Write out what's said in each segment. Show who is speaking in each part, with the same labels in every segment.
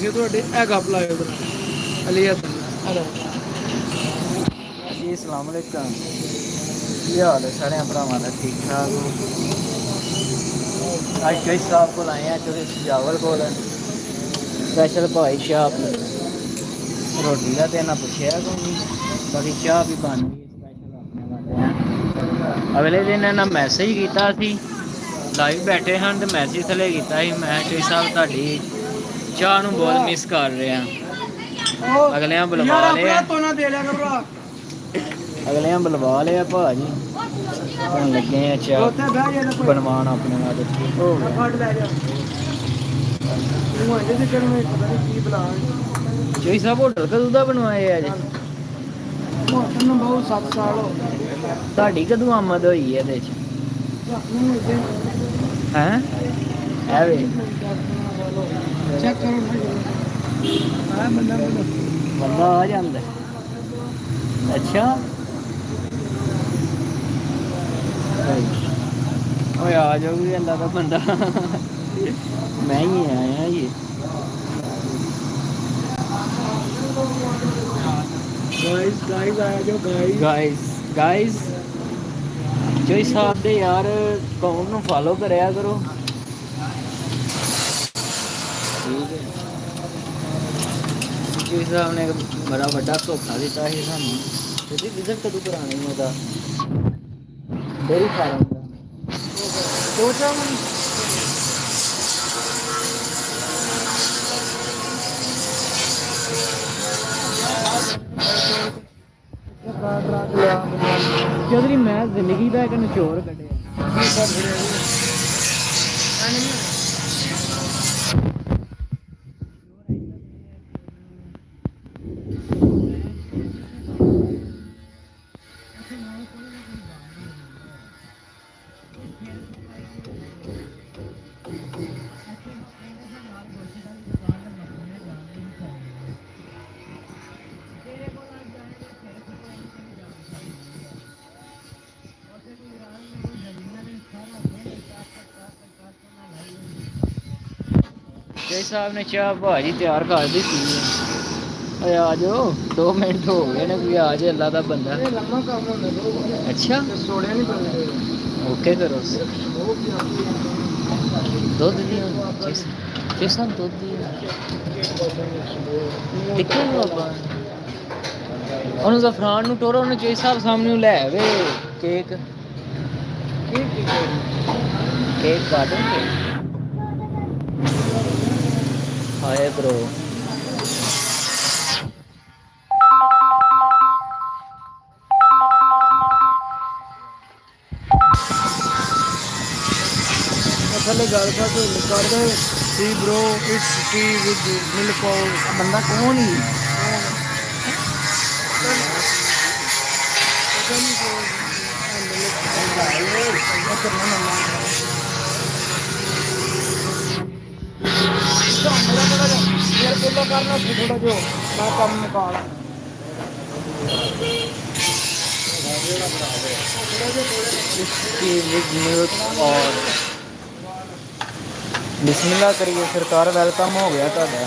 Speaker 1: ਹੋਣਗੇ ਤੁਹਾਡੇ ਇਹ ਗੱਪ ਲਾਇਓ ਬਣਾ ਅਲੀ ਹਲੋ
Speaker 2: ਜੀ ਅਸਲਾਮ ਵਾਲੇਕਮ ਕੀ ਹਾਲ ਹੈ ਸਾਰਿਆਂ ਭਰਾਵਾਂ ਦਾ ਠੀਕ ਠਾਕ ਹੋ। ਅੱਜ ਕਈ ਸਾਹਿਬ ਕੋਲ ਆਏ ਆ ਚੋਂ ਚਾਵਲ ਕੋਲ ਸਪੈਸ਼ਲ ਭਾਈ ਚਾਹ ਪੀ ਰੋਟੀ ਦਾ ਤੇ ਇਹਨਾਂ ਪੁੱਛਿਆ ਕੋਈ ਬਾਕੀ ਚਾਹ ਵੀ ਬਣ ਗਈ ਸਪੈਸ਼ਲ ਆਪਣੇ ਵਾਸਤੇ। ਅਗਲੇ ਦਿਨ ਇਹਨਾਂ ਮੈਸੇਜ ਕੀਤਾ ਸੀ ਲਾਈਵ ਬੈਠੇ ਹਨ ਤੇ ਮੈਸੇਜ ਥੱਲੇ ਕੀਤਾ ਸੀ ਮੈਂ ਚੋਈ ਸਾਹਿਬ ਤੁਹਾਡੀ ਚਾਹ ਨੂੰ ਬਹੁਤ ਮਿਸ ਕਰ ਰਿਹਾ। ਅਗਲਿਆਂ
Speaker 1: ਯਾਰ
Speaker 2: ਬੁਲਵਾ
Speaker 1: ਆਪਣਾ
Speaker 2: ਲਿਆ
Speaker 1: ਤੋਨਾ ਦੇ ਲਿਆ ਕਰੋ
Speaker 2: ਅਗਲਿਆਂ ਬੁਲਵਾ ਲਿਆ ਭਾਜੀ ਹੁਣ ਲੱਗੇ ਆ
Speaker 1: ਉੱਥੇ ਬਹਿ ਜਾ
Speaker 2: ਚਾਹ
Speaker 1: ਕੋਈ
Speaker 2: ਬਣਵਾਉਣ ਆਪਣੇ ਵਾਸਤੇ ਠੀਕ ਹੋ ਗਿਆ।
Speaker 1: ਫੜ ਲੈ ਜਾ ਤੂੰ ਅਜੇ ਤੇ ਕਿਹਨੂੰ ਪਤਾ ਨਹੀਂ ਕੀ ਬੁਲਾ
Speaker 2: ਚੋਈ ਸਾਹਿਬ ਹੋਟਲ ਕਦੋਂ ਦਾ ਬਣਵਾਏ ਅੱਜ
Speaker 1: ਮੋਟਰ ਨੂੰ ਬਹੁਤ 7 ਸਾਲ ਹੋ
Speaker 2: ਤੁਹਾਡੀ ਕਦੋਂ ਆਮਦ ਹੋਈ ਇਹਦੇ ਚ
Speaker 1: ਗਏ
Speaker 2: ਹੈਂ ਐ ਵੇ
Speaker 1: ਚੈੱਕ ਕਰੋ ਆ
Speaker 2: ਬੰਦਾ ਆ ਜਾਂਦਾ ਅੱਛਾ ਓਏ ਆ ਜਾਊਗੀ ਅੱਲਾ ਦਾ ਬੰਦਾ ਮੈਂ ਹੀ ਆਇਆ ਜੀ
Speaker 1: गाइस आया जो
Speaker 2: ਗਾਇਸ ਜੋਈ ਸਾਹਿਬ ਦੇ ਯਾਰ ਅਕਾਊਂਟ ਨੂੰ ਫਾਲੋ ਕਰਿਆ ਕਰੋ ਠੀਕ ਹੈ। ਜੋਈ ਸਾਹਿਬ ਨੇ ਬੜਾ ਵੱਡਾ ਧੋਖਾ ਦਿੱਤਾ ਸੀ ਸਾਨੂੰ ਤੁਸੀਂ ਵਿਜ਼ਿਟ ਕਦੋਂ ਕਰਾਣੀ ਉਹਦਾ ਡੇਰੀ ਫਾਰਮ ਦਾ
Speaker 1: सोचा
Speaker 2: ਚੌਧਰੀ ਮੈਂ ਜ਼ਿੰਦਗੀ ਦਾ ਇੱਕ ਨਿਚੋੜ ਕੱਢਿਆ ਜੈ ਸਾਹਿਬ ਨੇ ਚਾਹ ਭਾਜੀ ਤਿਆਰ ਕਰ ਦਿੱਤੀ ਹੈ ਓਏ ਆ ਜਾਓ 2 ਮਿੰਟ ਹੋ ਗਏ ਨੇ ਕੋਈ ਆ ਜੇ ਅੱਲਾ ਦਾ ਬੰਦਾ
Speaker 1: लम्बा काम होता
Speaker 2: ਅੱਛਾ
Speaker 1: सोड़े नहीं बनते
Speaker 2: ਓਕੇ ਕਰੋ ਦੁੱਧ ਦੀ ਜਿਸ ਨਾਲ ਦੁੱਧ ਦੀ ਟਿੱਕੇ ਨੂੰ ਆਪਾਂ ਉਹਨੂੰ ਜ਼ਫਰਾਨ ਨੂੰ ਟੋਰੋ ਉਹਨੂੰ ਚੇ ਸਾਹਿਬ ਸਾਹਮਣੇ ਲੈ ਆਵੇ ਕੇਕ ਕੇਕ ਕਾਟੋਗੇ ਹਾਏ ਬ్రో
Speaker 1: थले गल कर दे सी bro it's tea with milk और
Speaker 2: ਬੰਦਾ ਕੌਣ ਹੀ
Speaker 1: करना थोड़ा जो मैं कम निकाल
Speaker 2: और बिस्मिल्लाह करिए सरकार वेलकम हो गया ਤੁਹਾਡਾ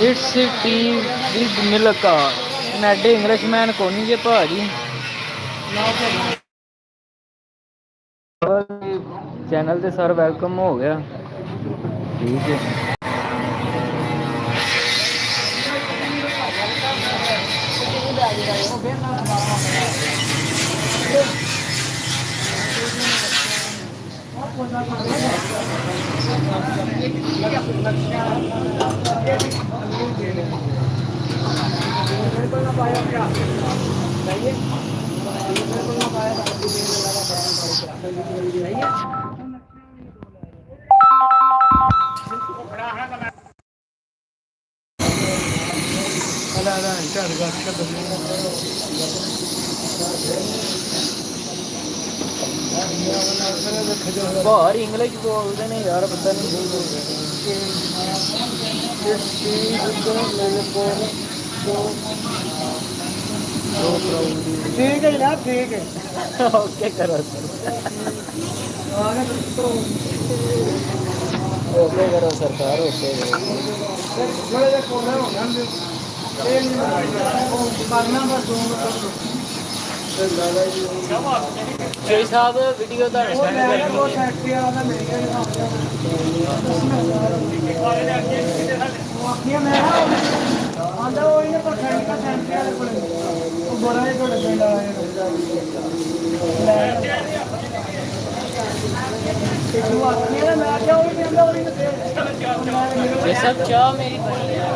Speaker 2: इट्स टी विद मिल्क नैडे इंग्लिशमैन कोनी जे भाजी चैनल ते सर वेलकम हो गया ठीक है बाहर इंग्लिश बोलते हैं यार पता नहीं
Speaker 1: ठीक है यार ठीक है
Speaker 2: ओके करो ओके करो सरकार, ओके करो।
Speaker 1: थोड़े ਜਿਹੇ ਕੋਲੇ ਹੋ ਜਾਂਦੇ ਇਹ ਨਹੀਂ ਕਰਨਾ ਬਸ 2 ਮਿੰਟ ਤੇ ਲਾਲਾ ਜੀ
Speaker 2: ਸ਼ੇਖ ਸਾਹਿਬ ਵੀਡੀਓ ਦਾ
Speaker 1: ਉਹ ਲੈ ਗਿਆ ਉਹ ਫੈਕਟਰੀ ਵਾਲਾ ਤਾਂ ਮਿਲ ਗਿਆ ਉਹ ਆਖਿਆ ਮੈਂ ਆਂਦਾ ਉਹ ਇਹਨੇ ਪਰ ਫੈਕਟਰੀ ਵਾਲੇ ਕੋਲ ਉਹ ਬੜਾ ਹੀ ਤੁਹਾਡੇ ਪਿੰਡ ਆਇਆ ਉਹ ਆਖਿਆ ਮੈਂ ਕਿਹਾ ਉਹ ਵੀ ਕਹਿੰਦਾ ਉਹ ਨਹੀਂ
Speaker 2: ये सब चाह मेरी बनी है,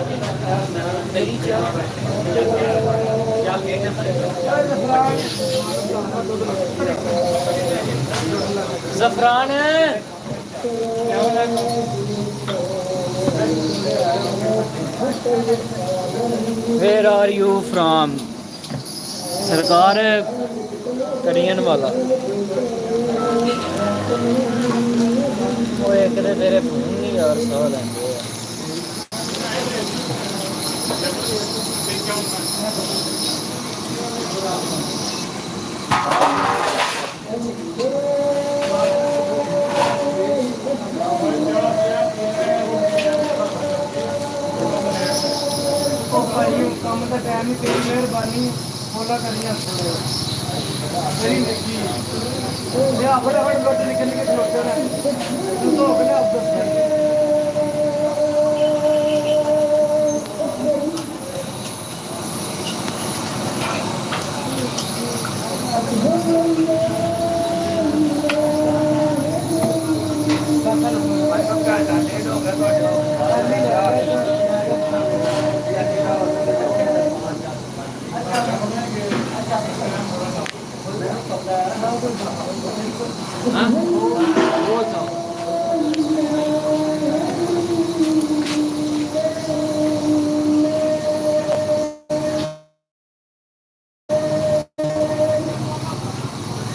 Speaker 2: मेरी चाह। ज़फ़रान वेयर आर यू फ्रॉम? सरकार करियन वाला वो एक तो तेरे फोन नहीं यार सौ लेंगे
Speaker 1: ਕੰਮ ਦਾ ਟਾਈਮ ਹੀ ਤੇਰੀ ਮਿਹਰਬਾਨੀ ਬੋਲਾ ਕਰੀਆਂ ਮੇਰੀ ਨਿੱਕੀ ਲਿਆ ਫਟਾਫਟ ਲੋਟ ਨਿਕਲ ਕੇ ਖਲੋਤੇ ਨੇ ਤੂੰ ਧੋ ਕੇ ਲਿਆ ਦੱਸ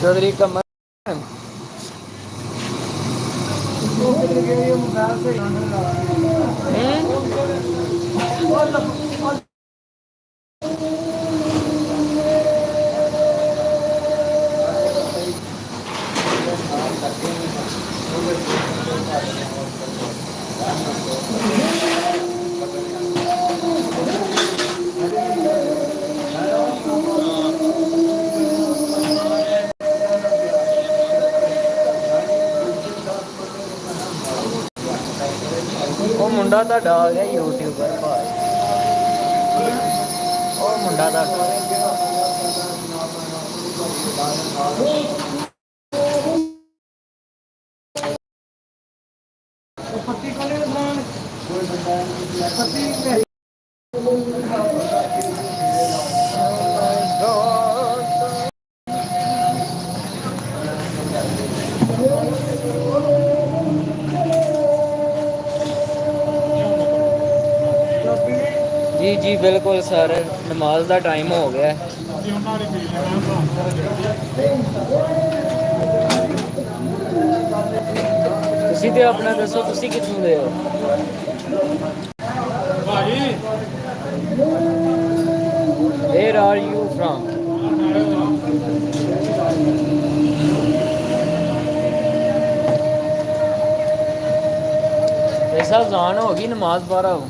Speaker 2: चौधरी कमर ਉਹ ਮੁੰਡਾ ਤੁਹਾਡਾ ਆ ਗਿਆ ਯੂਟਿਊਬਰ ਭਾਈ ਉਹ ਮੁੰਡਾ ਤੁਹਾਡਾ
Speaker 1: ਪੱਤੀ ਕੋਲੇ ਲਗਾਉਣ ਪੱਤੀ
Speaker 2: जी जी बिल्कुल सर नमाज का टाइम हो गया तुसी ते अपना दसो तुसी कित्थों दे हो Where are you from? ऐसा जान होगी नमाज पढ़ा हो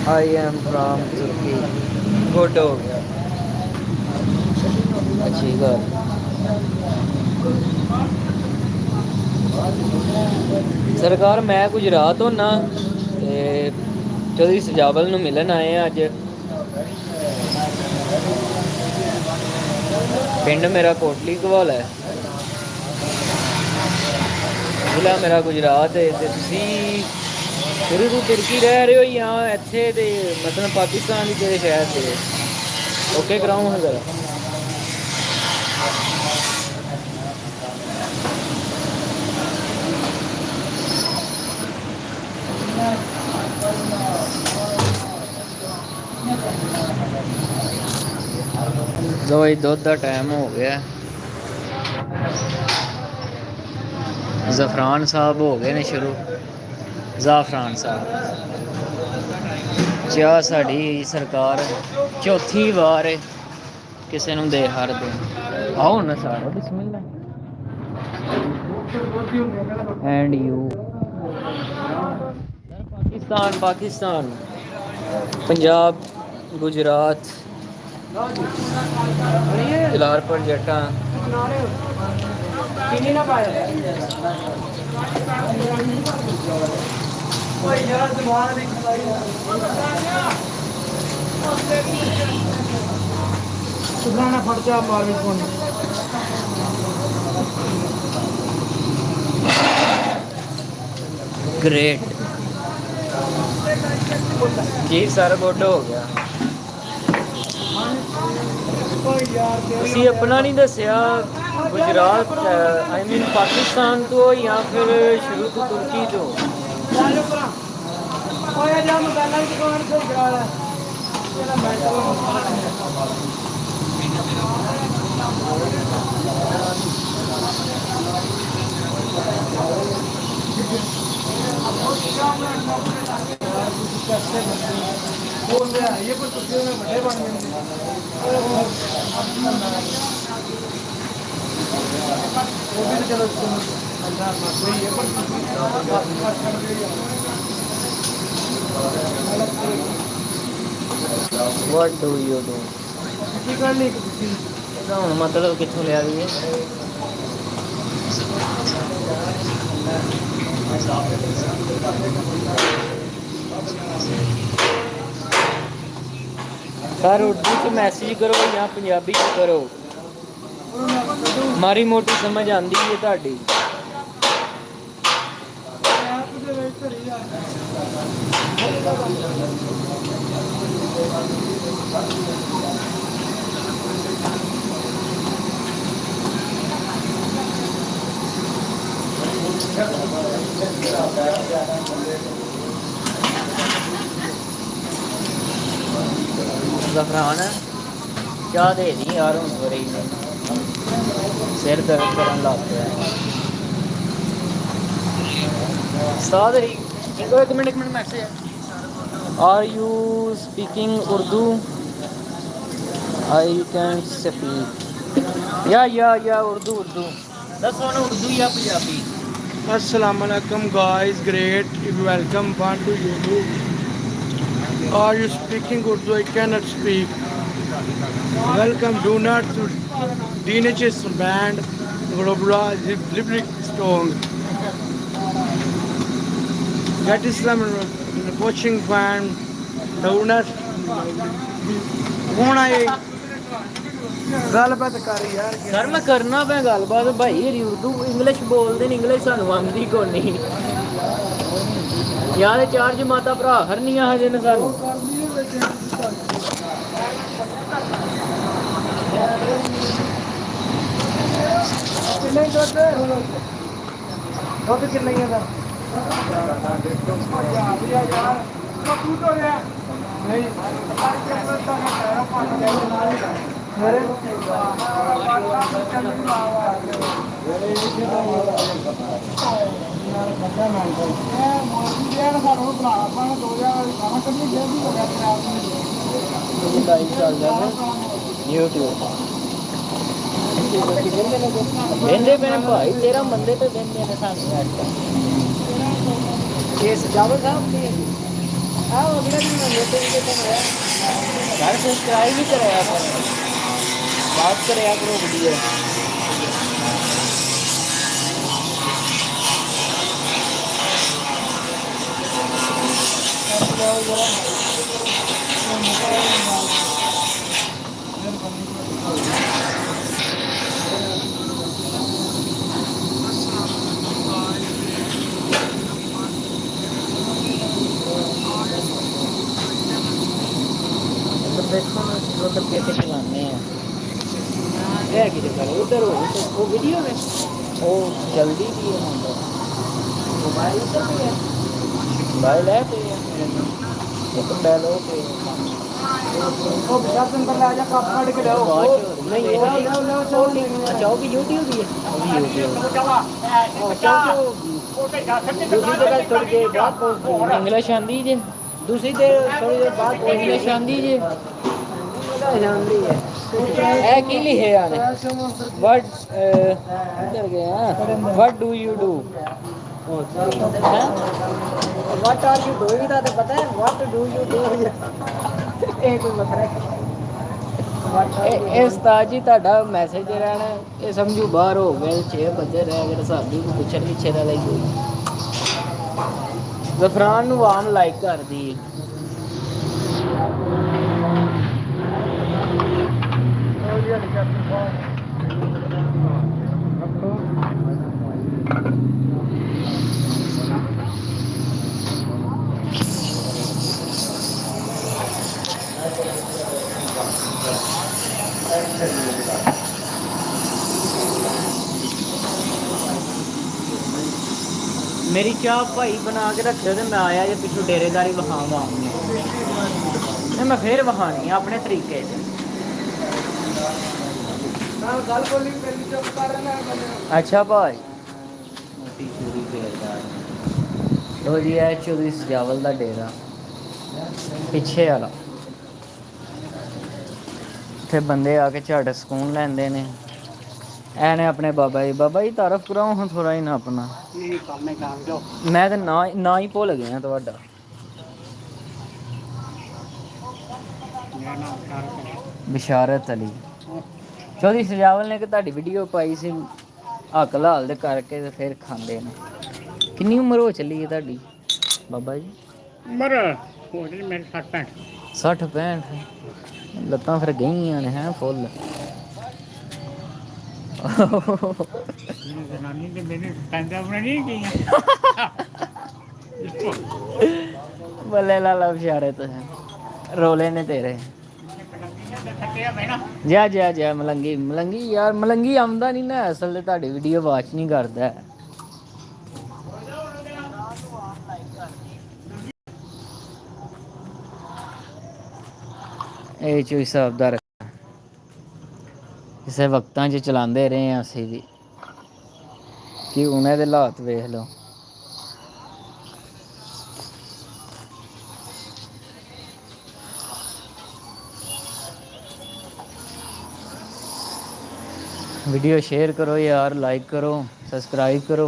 Speaker 2: I am from Turkey. Good हो गया अच्छी गल सरकार मैं गुजरात होना ते चौधरी सजावल नूं मिलन आए हैं अज पिंड मेरा कोटली घवाल है जिला मेरा गुजरात है ते तुसी शुरू तो तुर्की रह रहे हो यहाँ इत्थे ते मतलब पाकिस्तान के किहड़े शहर से ओके कराऊं हां जरा लो जी दुध का टाइम हो गया ਜ਼ਫਰਾਨ ਸਾਹਿਬ ਹੋ ਗਏ ਨੇ ਸ਼ੁਰੂ। ਜ਼ਾਫਰਾਨ ਸਾਹਿਬ ਚਾਹ ਸਾਡੀ ਸਰਕਾਰ ਚੌਥੀ ਵਾਰ ਕਿਸੇ ਨੂੰ ਦੇ ਹਰਦੇ। ਆਓ ਨਾ ਸਾਡਾ ਬਿਸਮਿਲ੍ਲਾ। ਐਂਡ ਯੂ ਪਾਕਿਸਤਾਨ, ਪਾਕਿਸਤਾਨ, ਪੰਜਾਬ, ਗੁਜਰਾਤ, ਜਲਾਲਪੁਰ ਜੱਟਾਂ।
Speaker 1: ਚੀਨੀ ਨਾ ਪਾਇਆ ਕੋਈ ਜਰਾ ਜ਼ਬਾਨ ਦੀ ਸੁਧਾਣਾ ਫਰਚਾ ਮਾਰਵੇ ਕੋਣ
Speaker 2: ग्रेट जी सर गुड हो गया। ਤੁਸੀਂ ਆਪਣਾ ਨਹੀਂ ਦੱਸਿਆ ਗੁਜਰਾਤ ਆਈ ਮੀਨ ਪਾਕਿਸਤਾਨ ਤੋਂ ਜਾਂ ਫਿਰ ਸ਼ੁਰੂ ਤੋਂ ਤੁਰਕੀ ਤੋਂ।
Speaker 1: ਹੋਇਆ ਜਾ ਮਸਾਲਾ ਦੀ ਦੁਕਾਨ ਤੋਂ ਕਰਾ ਲੈ ਜਿਹੜਾ ਮੈਂਟਲ ये पर तुझे में बड़े बन गए वो भी चलो ये पर
Speaker 2: व्हाट डू यू डू
Speaker 1: की कर ली
Speaker 2: ਹੁਣ ਮਤਲਬ ਕਿੱਥੋਂ ਲਿਆ ਵੀ सर उर्दू च मैसेज करो या पंजाबी च करो मारी मोटी समझ आती है ਤੁਹਾਡੀ। ज़फ़रान क्या दे दी यार हूँ बड़ी सिर दर्द करन लग पिया। उस्ताद एक मिनट मैसेज है। Are you speaking Urdu? I can speak या उर्दू दसो ना उर्दू या पंजाबी।
Speaker 1: अस्सलाम वालेकुम guys, great welcome one to YouTube. Are you speaking Urdu? I cannot speak. Welcome, do not to DNHS band, global lyric strong. Get Islam watching band, do not. कौन आए? गलबात कर यार।
Speaker 2: सर मैं करना पे गलबात भाई उर्दू इंग्लिश बोलते नहीं, इंग्लिश सानू आंदी को नहीं यार। चार जमाता भरा हरनियां हजे ने सानू
Speaker 1: ਦੁੱਧ ਕਿੰਨੇ ਦਾ ਨਹੀਂ ਮੇਰੇ
Speaker 2: वेंदे पे भाई 13 बंदे पे वेंदे ने सानू
Speaker 1: ये सजावट साहब ने आओ अगले दिन लेते हैं तो
Speaker 2: यार सब्सक्राइब भी कराया करो, बात कराया करो वीडियो। उधर कैसे चलाने हैं उधर वो वीडियो में वो जल्दी भी है मोबाइल उधर भी है, मोबाइल है पे है तो डालो पे
Speaker 1: ਉਹ ਬਸ਼ਰਤ ਅੰਦਰ ਲੈ ਜਾ ਕੱਪ ਕੱਢ ਕੇ ਲਿਆਓ
Speaker 2: ਬਾਅਦ ਚ ਨਹੀਂ
Speaker 1: ਲਿਆਓ, ਲਿਆਓ, ਲਿਆਓ, ਲਿਆਓ।
Speaker 2: ਅੱਛਾ ਉਹ ਵੀ YouTube ਦੀ ਹੈ ਉਹ ਵੀ YouTube दूसरी जगह थोड़ी देर बाद इंग्लिश आंदी जे दूसरी देर थोड़ी देर बाद इंग्लिश आंदी जे है की लिखे यार व्हाट इधर गया what do you do what are you doing दा तो पता है व्हाट डू यू डू एक बखरा ਇਹ ਉਸਤਾਦ ਜੀ ਤੁਹਾਡਾ ਮੈਸੇਜ ਦੇ ਰਹਿਣਾ ਇਹ ਸਮਝੂ ਬਾਹਰ ਹੋ ਗਏ 6 ਵਜੇ ਰਹਿ ਗਏ ਸਾਡੀ ਨੂੰ ਪੁੱਛਣ ਪਿੱਛੇ ਦਾ ਲਈ ਹੋਈ ਜ਼ਫਰਾਨ ਨੂੰ ਆਮ ਲਾਈਕ ਕਰਦੀ ਹੈ मेरी चाह भाई बना के रखियो तो मैं आया जे पिछू डेरेदारी वहावा नहीं मैं फिर वहानी अपने तरीके से अच्छा भाई लो जी है चौधरी सजावल का डेरा पिछे वाला इत्थे बंदे आके झट सकून लैंदे ने ਐਨੇ ਆਪਣੇ ਬਾਬਾ ਜੀ ਤਾਰਫ ਕਰਾਓ ਹਾਂ ਥੋੜਾ ਹੀ ਨਾ ਆਪਣਾ ਮੈਂ ਤਾਂ ਨਾ ਹੀ ਭੁੱਲ ਗਿਆ ਤੁਹਾਡਾ ਬਿਸ਼ਾਰਤ ਅਲੀ ਚੌਧਰੀ ਸਜਾਵਲ ਨੇ ਕਿ ਤੁਹਾਡੀ ਵੀਡੀਓ ਪਾਈ ਸੀ ਹੱਕ ਲਾਲ ਦੇ ਕਰਕੇ ਤੇ ਫਿਰ ਖਾਂਦੇ ਨੇ ਕਿੰਨੀ ਉਮਰ ਹੋ ਚੱਲੀ ਹੈ ਤੁਹਾਡੀ ਬਾਬਾ ਜੀ
Speaker 3: ਉਮਰ ਹੋ ਗਈ ਮੇਰੇ 60
Speaker 2: 65 ਲੱਤਾਂ ਫਿਰ ਗਈਆਂ ਨੇ ਹੈ ਫੁੱਲ
Speaker 3: ਜਨਾਨੀ ਤੇ ਮੇਰੇ ਕਹਿੰਦਾ ਬਣਾ ਨਹੀਂ ਗਈਆਂ
Speaker 2: ਬੱਲੇ ਲਾਲਾ ਬਿਸ਼ਾਰੇ ਤੇ ਰੋਲੇ ਨੇ ਤੇਰੇ ਜਾ ਮਲੰਗੀ ਯਾਰ ਮਲੰਗੀ ਆਉਂਦਾ ਨਹੀਂ ਨਾ ਅਸਲ ਤੇ ਤੁਹਾਡੀ ਵੀਡੀਓ ਵਾਚ ਨਹੀਂ ਕਰਦਾ ਇਹ ਚੋ ਹਿਸਾਬ ਦਾ ਕਿਸੇ ਵਕਤਾਂ 'ਚ ਚਲਾਉਂਦੇ ਰਹੇ ਹਾਂ ਅਸੀਂ ਵੀ ਕਿ ਉਹਨਾਂ ਦੇ ਹਾਲਾਤ ਵੇਖ ਲਓ वीडियो शेयर करो यार लाइक करो सब्सक्राइब करो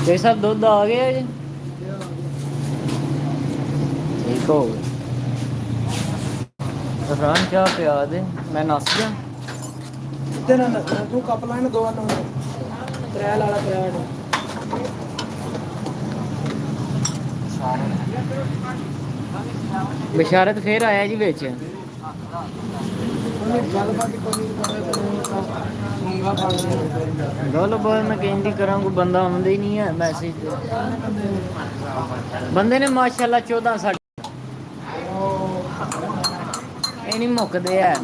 Speaker 2: ये सब दूध आ गया जी ठीक हो गया ਜ਼ਫਰਾਨ ਚਾਹ ਪਿਆ ਦੇ ਮੈਂ ਨੱਸ ਜਾ
Speaker 1: ਇੱਥੇ ਨਾ ਨੱਸਣਾ ਤੂੰ ਕੱਪ ਲੈਣ ਦੋ ਨੂੰ ਟ੍ਰੈਲ ਵਾਲਾ ਟ੍ਰੈਲ
Speaker 2: ਬਿਸ਼ਾਰਤ ਫੇਰ ਆਇਆ ਜੀ ਵਿੱਚ ਗੱਲ ਬਾਤ ਮੈਂ ਕਹਿੰਦੀ ਕਰਾਂ ਕੋਈ ਬੰਦਾ ਆਉਂਦਾ ਹੀ ਨਹੀਂ ਹੈ ਮੈਸੇਜ ਬੰਦੇ ਨੇ ਮਾਸ਼ਾਅੱਲਾ 14 ਸਾਡੇ ਇਹ ਨਹੀਂ ਮੁੱਕਦੇ ਆ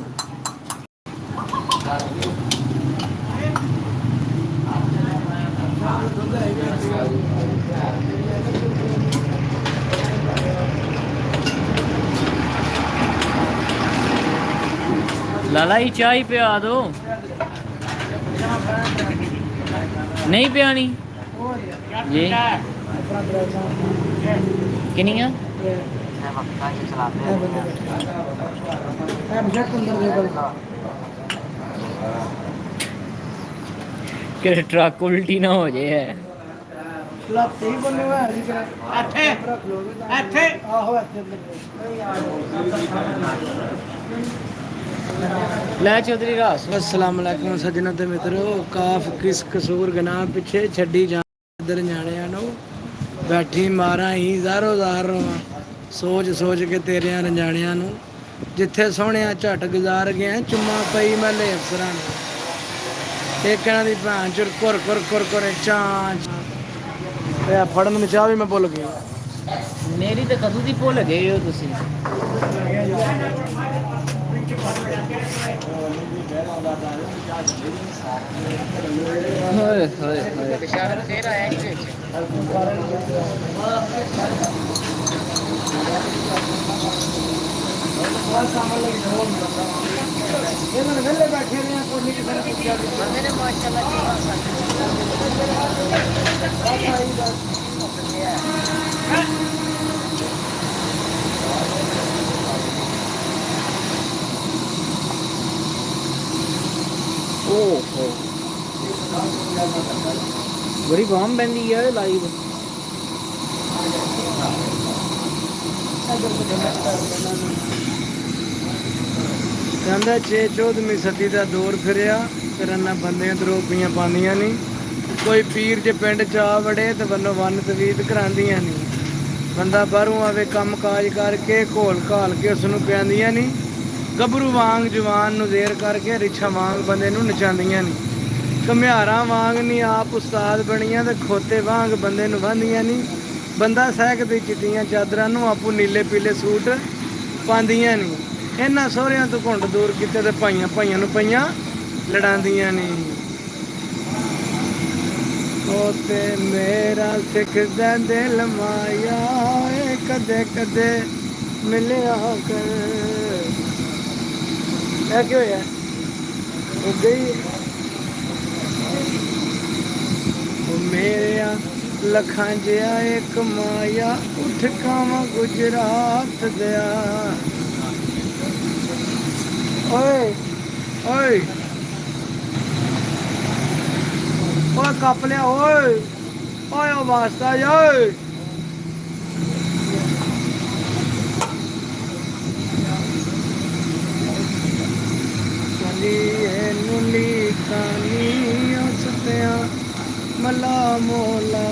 Speaker 2: लाला ही चाय पिया दो नहीं पियानी ये किनिया कि ट्रक उल्टी ना हो जाए ਲੈ ਚੌਧਰੀ ਰਾਸ
Speaker 1: अस्सलाम वालेकुम सज्जनों ते मित्रों काफ किस कसूर गनाह पिछे छड़ी जा इधर न्याणियां नु बैठी मारा ही ਜ਼ਾਰੋ ਜ਼ਾਰ ਰੋਵਾਂ ਸੋਚ ਸੋਚ ਕੇ ਤੇਰਿਆਂ ਰੰਜਾਣਿਆਂ ਨੂੰ ਜਿੱਥੇ ਸੋਹਣਿਆ ਝਟ ਗੁਜ਼ਾਰ ਗਿਆ ਚੁੰਮਾ ਪਈ ਮੱਲੇ ਅਫਸਰਾਂ ਨੂੰ ਇੱਕ ਇਹਨਾਂ ਦੀ ਭੈਣ ਚੁਰ ਕੁਰ ਚਾਂਚ ਇਹ ਫੜਨ ਨੂੰ ਚਾਹ ਵੀ ਮੈਂ ਭੁੱਲ ਗਿਆ
Speaker 2: ਮੇਰੀ ਤਾਂ ਕਦੋਂ ਦੀ ਭੁੱਲ ਗਏ ਹੋ ਤੁਸੀਂ। ਹੋਏ ਹੋਏ ਹੋਏ ਬਿਸ਼ਾਰਤ ਫੇਰ ਆਇਆ ਨਹੀਂ ਵਿੱਚ।
Speaker 1: ਇਹਨਾਂ ਨੇ ਵਿਹਲੇ ਬੈਠੇ ਨੇ ਕੋਈ ਨਹੀਂ ਕਿਸੇ ਨੇ ਪੁੱਛਿਆ
Speaker 2: ਬੰਦੇ ਨੇ ਮਾਸ਼ਾਅੱਲਾ ਓਹ ਬੜੀ ਬਾਮ ਬੰਦੀ ਹੈ ਲਾਈਵ।
Speaker 1: ਕਹਿੰਦਾ 14ਵੀਂ ਸਦੀ ਦਾ ਦੌਰ ਫਿਰਿਆ ਫਿਰ ਇਹਨਾਂ ਬੰਦਿਆਂ ਤੇ ਰੋਪੀਆਂ ਪਾਉਂਦੀਆਂ ਨਹੀਂ। ਕੋਈ ਪੀਰ ਜੇ ਪਿੰਡ ਚ ਆ ਵੜੇ ਤੇ ਵੱਲੋਂ ਵੰਨ ਤਵੀਤ ਕਰਾਉਂਦੀਆਂ ਨਹੀਂ। ਬੰਦਾ ਬਾਹਰੋਂ ਆਵੇ ਕੰਮ ਕਾਜ ਕਰਕੇ ਘੋਲ ਘਾਲ ਕੇ ਉਸ ਨੂੰ ਪਿਆਉਂਦੀਆਂ ਨਹੀਂ। ਗੱਭਰੂ ਵਾਂਗ ਜਵਾਨ ਨੂੰ ਜ਼ੇਰ ਕਰਕੇ ਰਿਛਾ ਵਾਂਗ ਬੰਦੇ ਨੂੰ ਨਚਾਉਂਦੀਆਂ ਨਹੀਂ। ਘੁਮਿਆਰਾਂ ਵਾਂਗ ਨਹੀਂ ਆਪ ਉਸਤਾਦ ਬਣੀਆਂ ਤੇ ਖੋਤੇ ਵਾਂਗ ਬੰਦੇ ਨੂੰ ਵਾਂਦੀਆਂ ਨਹੀਂ। ਬੰਦਾ ਸਹਿਕਦੀ ਚਿੱਟੀਆਂ ਚਾਦਰਾਂ ਨੂੰ ਆਪੂ ਨੀਲੇ ਪੀਲੇ ਸੂਟ ਪਾਉਂਦੀਆਂ ਨਹੀਂ। ਇਹਨਾਂ ਸਹੁਰਿਆਂ ਤੋਂ ਘੁੰਡ ਦੂਰ ਕੀਤੇ ਤੇ ਭਾਈਆਂ ਭਾਈਆਂ ਨੂੰ ਪਈਆਂ ਲੜਾਉਂਦੀਆਂ ਨਹੀਂ। ਉਹ ਤੇ ਮੇਰਾ ਸਿੱਖਦਾ ਦਿਲ ਮਾਇਆ ਏ ਕਦੇ ਕਦੇ ਮਿਲਿਆ ਕਰ। ਇਹ ਕੀ ਹੋਇਆ ਉਹ ਗਈ ਉਹ ਮੇਰਿਆ ਲੱਖਾਂ ਜਿਹਾ ਇੱਕ ਮਾਇਆ ਉੱਠ ਕਾਵਾਂ ਗੁਜਰਾਤ ਦਿਆ। ਓਏ ਓਏ ਓਏ ਕੱਪ ਲਿਆ ਓਏ ਓਏ ਉਹ ਵਾਸਤਾ ਓਏ। ਇਹਨੂੰ ਲੀਕਾਨੀ ਉਸਤਿਆਂ ਮਲਾ ਮੋਲਾ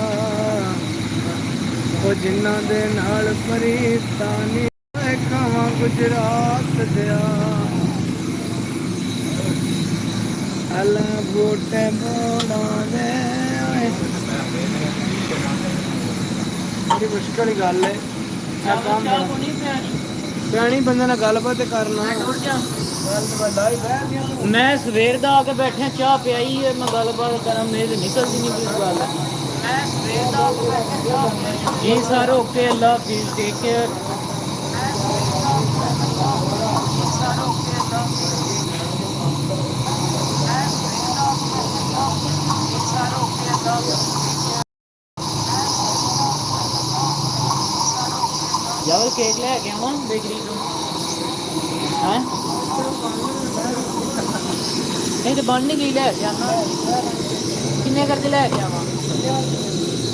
Speaker 1: ਉਹ ਜਿਨ੍ਹਾਂ ਦੇ ਨਾਲ ਪਰੀਤਾਨੀ ਖਾਵਾਂ ਗੁਜਰਾਤ ਦਿਆ। ਅੱਲਾ ਬੂਟੇ ਬੋੜਾਉਂਦੇ ਬੜੀ ਮੁਸ਼ਕਲ ਹੀ ਗੱਲ ਹੈ। ਪਿਆਣੀ ਬੰਦੇ ਨਾਲ ਗੱਲਬਾਤ ਕਰਨਾ।
Speaker 2: ਮੈਂ ਸਵੇਰ ਦਾ ਆ ਕੇ ਬੈਠਿਆ ਚਾਹ ਪਿਆਈ ਹੈ ਮੈਂ ਗੱਲਬਾਤ ਕਰਾਂ ਮੇਰੇ ਨਿਕਲਦੀ ਨਹੀਂ ਕੋਈ ਗੱਲ। ਮੈਂ ਸਵੇਰ ਦਾ ਆ ਕੇ ਬੈਠਿਆ ਚਾਹ ਪਿਆਈ ਜੀ ਸਰ ਓਕੇ ਅੱਲਾ ਹਾਫਿਜ਼ ਟੇਕ ਕੇਅਰ। ਜਾਵਲ ਕੇਕ ਲੈ ਕੇ ਆਵਾਂ ਬੇਕਰੀ ਤੋਂ ਹੈ ਨਹੀਂ ਤੇ ਬਣ ਨਹੀਂ ਗਈ ਲੈ ਕੇ ਆਵਾਂ। ਕਿੰਨੇ ਕਰਕੇ ਲੈ ਕੇ ਆਵਾਂ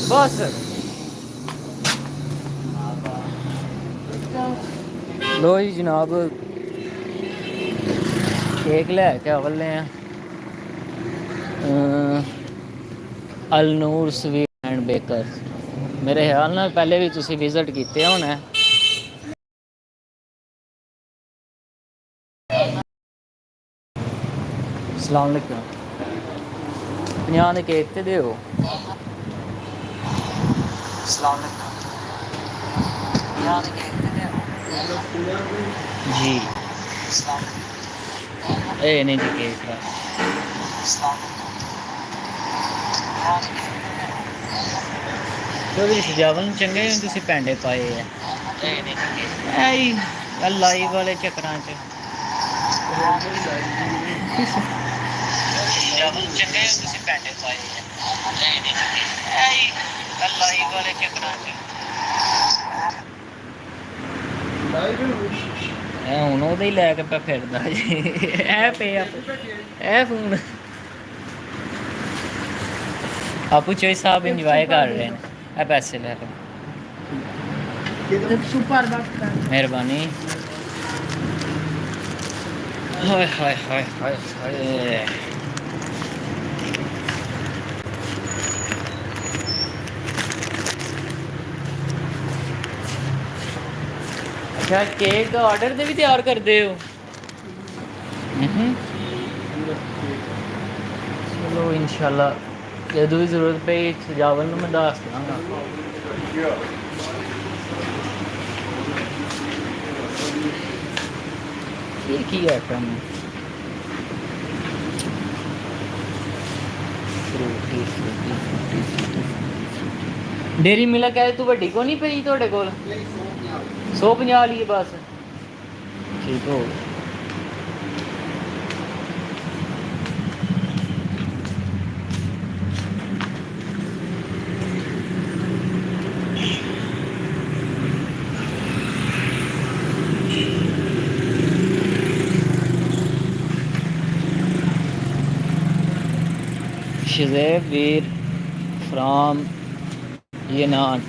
Speaker 2: ਬਸ। ਲੋ ਜੀ ਜਨਾਬ ਕੇਕ ਲੈ ਕੇ ਆਵਲੇ ਆ ਅਲ ਨੂਰ ਸਵੀਟ ਐਂਡ ਬੇਕਰ। ਮੇਰੇ ਖਿਆਲ ਨਾਲ ਪਹਿਲੇ ਵੀ ਤੁਸੀਂ ਵਿਜ਼ਿਟ ਕੀਤੇ ਹੋਣਾ। अस्सलाम वालेकुम 50 ਦੇ ਕੇਕ ਤੇ ਦਿਓ। अस्सलाम वालेकुम 50 ਦੇ ਕੇਕ ਤੇ ਦਿਓ ਜੀ। अस्सलाम वालेकुम ਇਹ ਨਹੀਂ ਜੀ ਕੇਕ ਦਾ। अस्सलाम ਵਾलेकुम ਕੋਈ ਸਜਾਵਨ ਚੰਗੇ ਤੁਸੀਂ ਪੈਂਡੇ ਪਾਏ ਆ। ਇਹ ਨਹੀਂ ਜੀ ਕੇਕ ਇਹ ਲਾਈਵ ਵਾਲੇ ਚੱਕਰਾਂ 'ਚ ਚੰਗੇ ਤੁਸੀਂ ਪੈਂਡੇ ਪਾਏ ਲਾਈਵ ਵਾਲੇ ਚੱਕਰਾਂ 'ਚ। ਹੁਣ ਉਹਦੇ ਹੀ ਲੈ ਕੇ ਪਿਆ ਫਿਰਦਾ ਜੀ। ਇਹ ਪਿਆ ਇਹ ਫੋਨ ਆਪੂ ਚੋਈ ਸਾਹਿਬ ਇੰਜੋਏ ਕਰ ਰਹੇ ਨੇ। ਇਹ ਪੈਸੇ ਲੈ ਲਓ ਮਿਹਰਬਾਨੀ। ਹਾਏ ਹਾਏ ਹਾਏ ਹਾਏ ਹਾਏ ਅੱਛਾ ਕੇਕ ਦਾ ਆਰਡਰ ਦੇ ਵੀ ਤਿਆਰ ਕਰਦੇ ਹੋ। ਚਲੋ ਇਨਸ਼ਾਅੱਲਾ ਜਦੋਂ ਵੀ ਜ਼ਰੂਰਤ ਪਈ ਸਜਾਵਣ ਨੂੰ ਮੈਂ ਦੱਸ ਦਾਂਗਾ। ये की आइटम है डेरी मिल्क है तू वड्डी को नहीं पई ਤੁਹਾਡੇ ਕੋਲ 150 ਲਈ बस ठीक हो Shazeb Veer from Yenan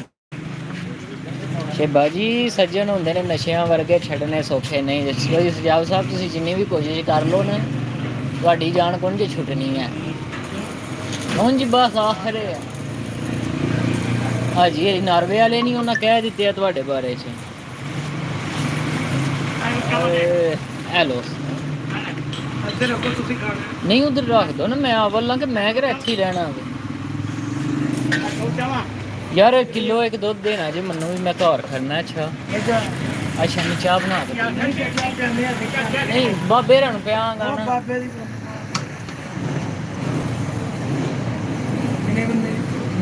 Speaker 2: ਸ਼ੇਬਾ ਜੀ ਸੱਜਣ ਹੁੰਦੇ ਨੇ ਨਸ਼ਿਆਂ ਵਰਗੇ ਛੱਡਣੇ ਸੌਖੇ ਨਹੀਂ ਜੀ ਸਜਾਵ ਸਾਹਿਬ ਤੁਸੀਂ ਜਿੰਨੀ ਵੀ ਕੋਸ਼ਿਸ਼ ਕਰ ਲਓ ਨਾ ਤੁਹਾਡੀ ਜਾਨ ਕੋਣ ਜੇ ਛੁੱਟਣੀ ਹੈ ਹੁਣ ਜੀ ਬਸ ਆਖਰੇ ਹੈ ਹਾਂਜੀ ਇਹ ਨਾਰਵੇ ਵਾਲੇ ਨਹੀਂ ਉਹਨਾਂ ਕਹਿ ਦਿੱਤੇ ਆ ਤੁਹਾਡੇ ਬਾਰੇ ਚ ਹੈਲੋ नहीं उधर रख दो ना मैं बोलना कि मैं कि ਇੱਥੇ ਹੀ ਰਹਿਣਾ यार किलो एक दुध देना जी मनु भी मैं घर खड़ना अच्छा अच्छा मैं चाह बना दे नहीं बाबे रन पे आंगा ना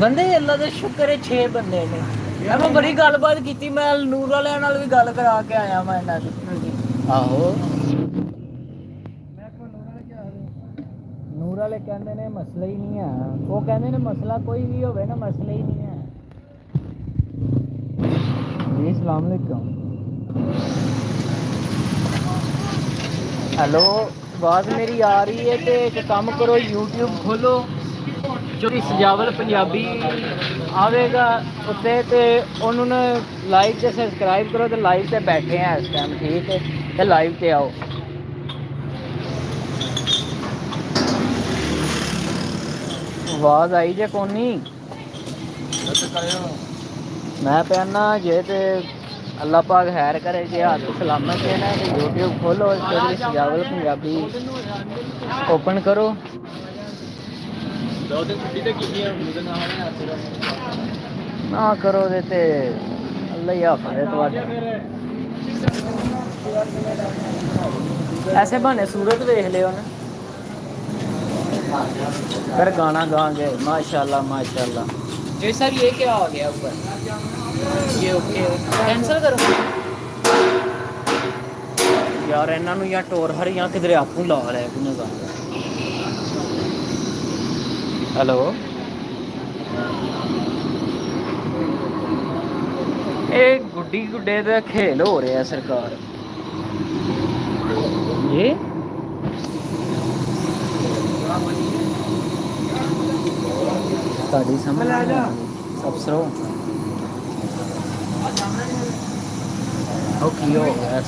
Speaker 2: बंदे अल्लाह का शुक्र है 6 बंदे ने मैं बड़ी गलबात की मैं नूर वाले नाल भी गल करा के आया मैं इन्हां दी आहो ਨੂਰ ਵਾਲੇ ਕਹਿੰਦੇ ਨੇ ਮਸਲਾ ਹੀ ਨਹੀਂ ਹੈ ਉਹ ਕਹਿੰਦੇ ਨੇ ਮਸਲਾ ਕੋਈ ਵੀ ਹੋਵੇ ਨਾ ਮਸਲਾ ਹੀ ਨਹੀਂ ਹੈ ਜੀ अस्सलाम वालेकुम हेलो आवाज़ मेरी आ रही है तो एक काम करो YouTube खोलो जो कि सजावल पंजाबी आवेगा उत्ते ते उन्होंने लाइव से सब्सक्राइब करो तो लाइव से बैठे हैं इस टाइम ठीक है तो लाइव से आओ आवाज आई जे कोनी मैं पहना जे ते अल्लाह पाक खैर करे जे हाथ सलामत है ना तो यूट्यूब खोलो चौधरी सजावल पंजाबी ओपन करो ना करो दे ते अल्लाह ही हाफिज़ है तुहाडा ऐसे बहाने सूरत देख लियो ना फिर गाना गाएंगे माशाल्लाह माशाल्लाह जी सर ये क्या आ गया ऊपर ये ओके कैंसिल करो यार इन्हों या टोर हर या किधर आपू ला लिया कुने गा हेलो ये गुड्डी गुड्डे का खेल हो रहा है सरकार ये साड़ी समझ अफसरों ओके हो गया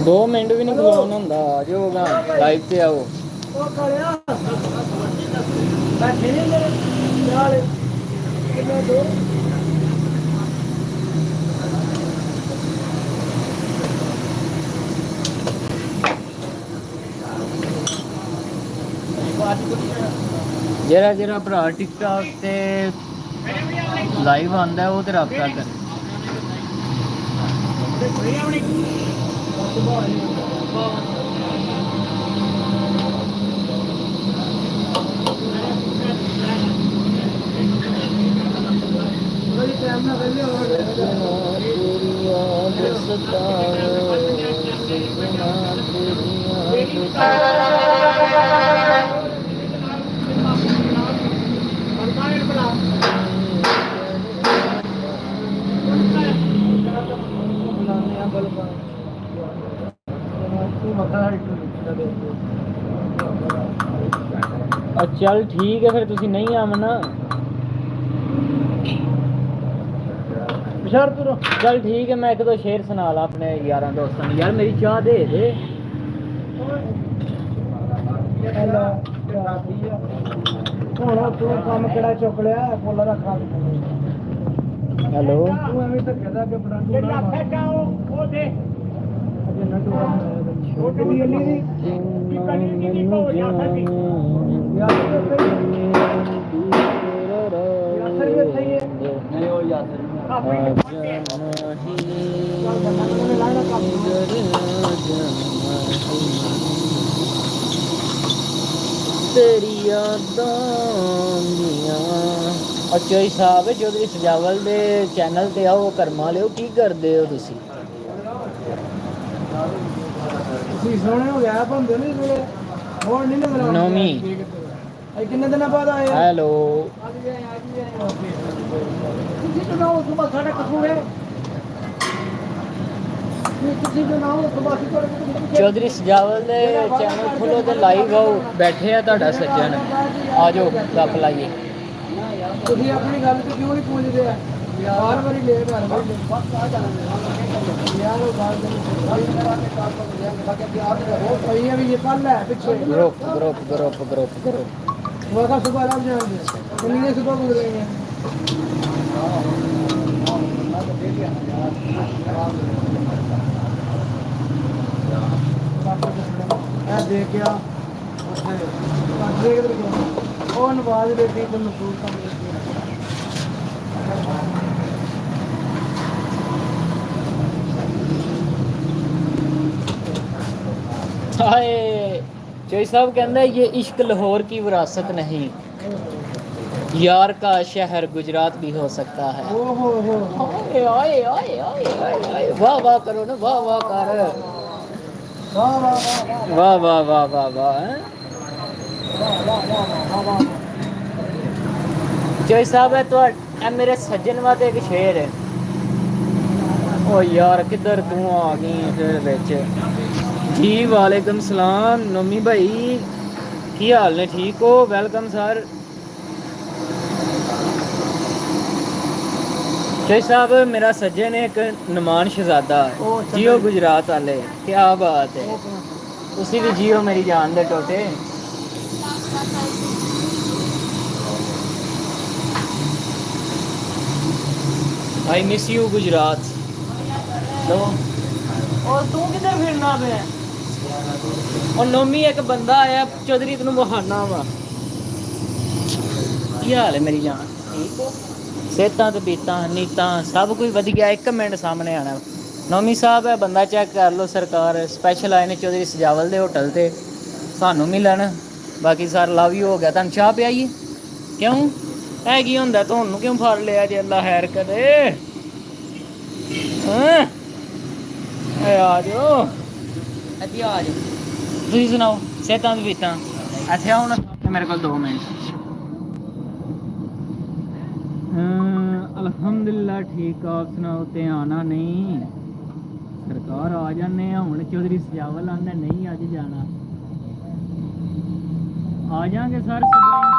Speaker 2: 2 मिनट भी नहीं खलोना होंदा आ जाओ लाइव पे आओ जरा जरा भरा टिकटॉक ते लाइव आंदा है वो ते रब्ता कर चल ठीक है फिर तुसी नहीं आमना चल ठीक है मैं एक दो शेर सुना ला अपने यारां दोस्तां यार मेरी चाह दे दे
Speaker 1: ਹੁਣ ਤੂੰ ਕੰਮ ਕਿਹੜਾ ਚੁੱਕ ਲਿਆ ਫੁੱਲ ਰੱਖਾ
Speaker 2: हेलो
Speaker 1: ਤੂੰ ਐਵੇਂ ਧੱਕੇ ਦਾ ਕੇ ਬੜਾ ਜਿਹੜੀ ਆਖੇ ਜਾਓ ਉਹ ਦੇ ਅਜੇ ਨਾ ਤੂੰ ਉਹ ਕਿਹੜੀ ਅਲੀ ਦੀ ਕੀ ਕਲੀ ਕੀ ਹੋ ਜਾ ਸਕਦੀ ਯਾਰ
Speaker 2: ਤੇਰੀ ਯਾਦਾਂ ਦੀਆਂ ਅੱਛਾ ਜੀ ਸਾਹਿਬ ਚੌਧਰੀ ਸਜਾਵਲ ਦੇ ਚੈਨਲ ਤੇ ਆਓ ਕਰਮਾ ਲਿਓ ਕੀ ਕਰਦੇ ਹੋ ਤੁਸੀਂ
Speaker 1: ਤੁਸੀਂ ਸੋਹਣੇ ਹੋ ਗਿਆ ਬੰਦੇ ਨਹੀਂ ਮਿਲੇ ਹੋਰ ਨਹੀਂ ਮਿਲਣਾ
Speaker 2: ਨੌਵੀਂ
Speaker 1: ਇਹ ਕਿੰਨੇ ਦਿਨਾਂ ਬਾਅਦ ਆਏ
Speaker 2: ਹੈਲੋ
Speaker 1: ਤੁਸੀਂ ਬਣਾਓ ਸੁਬਾ ਸਾਡਾ ਕਸੂਰ ਹੈ ਤੁਸੀਂ ਬਣਾਓ ਸੁਬਾ
Speaker 2: ਚੌਧਰੀ ਸਜਾਵਲ ਦੇ ਚੈਨਲ ਖੋਲੋ ਤੇ ਲਾਈਵ ਆਓ ਬੈਠੇ ਆ ਤੁਹਾਡਾ ਸੱਜਣ ਆ ਜਾਓ ਗੱਪ ਲਾਈਏ
Speaker 1: ਤੁਸੀਂ ਆਪਣੀ ਗੱਲ ਤੇ ਕਿਉਂ ਨਹੀਂ ਪਹੁੰਚਦੇ ਆ ਹਰ ਵਾਰੀ ਲੇਟ ਹਰ ਵਾਰੀ ਯਾਰ ਉਹ ਗੱਲ ਪਈ ਹੈ ਵੀ ਇਹ ਕੱਲ ਹੈ ਪਿੱਛੇ
Speaker 2: ਗਰੁੱਪ
Speaker 1: वाका सुबह आप जाएंगे कितने सुबह गुजरेंगे देख क्या और नवाज बेटी तो मजदूर काम
Speaker 2: हाय चोई साहब कहना ये इश्क लाहौर की विरासत नहीं यार का शहर गुजरात भी हो सकता है आए आए आए आए आए वाह वाह करो ना वाह वाह कर वाह वाह वाह वाह वाह चोई साहब है तो मेरे सज्जन वास्ते एक शेर है ओ यार किधर तू आ गई फिर बिच जी वालेकुम सलाम नोमी भाई की हाल ने ठीक हो वेलकम सर शेख साहब मेरा सज्जन है एक नुमान शहजादा जियो गुजरात वाले क्या बात है उसी भी जियो मेरी जान दे टोटे आई मिस यू गुजरात लो और तू किधर फिरना पे और नोमी एक बंदा आया चौधरी तेन बहाना वा की हाल है मेरी जान ठीक हो सेहतां ते बीतां नीतां सब कुछ वध गया एक मिनट सामने आना नोमी साहब है बंदा चेक कर लो सरकार स्पैशल आए ने चौधरी सजावल दे होटल ते सानू मिलन बाकी सारा लव यू हो गया तुहानू चाह पियाइए क्यों है की हुंदा तुहानू क्यों फड़ लिया जे अल्लाह खैर करे हां आ जाओ अति आ जाओ तुम सुनाओ सेहतां ते बीतां इत्थे आओ ना मेरे को 2 मिनट अल्हम्दुलिल्लाह ठीक आप सुनाओ ते आना नहीं सरकार आ जाने हुण चौधरी सजावल आंदा नहीं अज जाना आ जाएंगे सर सुबह